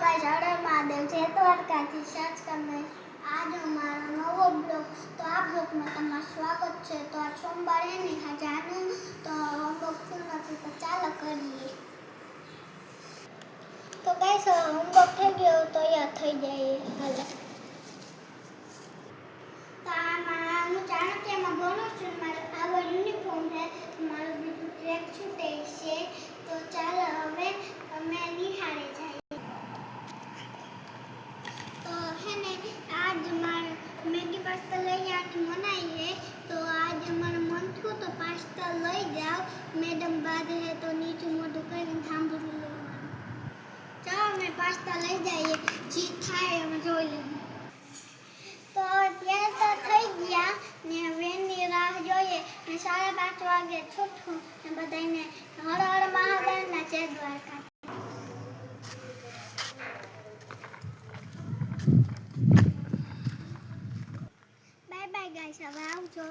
Guys हर महादेव जय દ્વારકાથી સાચ કરને आज हमारा नवो ब्लॉग तो आप ब्लॉग में તમારું સ્વાગત છે। તો આ સોમવારે ની જાનું તો હોમવર્ક થયું નથી તો ચાલો કરીએ। તો ગાઈસ હોમવર્ક થઈ ગયો તો યાદ થઈ જાય હાલે। તો આમાં હું ચાણક્યમાં ભણું છું, મારો આવો યુનિફોર્મ છે, મારું બીજું ટ્રેક છૂટે છે। તો ચાલો હવે અમે નિહાળે જઈએ। तो है ने आज मैगी पास्ता लई आज मनाई है। तो आज हमारा मन थू तो पास्ता लई जाओ, मैडम बाद है तो नीचे मोटू कर थांभरू लो। चलो मैं पास्ता लई जाइए, जी थाय हम જોઈ લે। તો ત્યાં તો થઈ ગયા ને વેનની રાહ જોઈએ ને 5:30 વાગે છૂટું ને બધાને હર હર મહાદેવના જય દ્વારકા। બાય બાય ગાઈસ, હવે આવજો।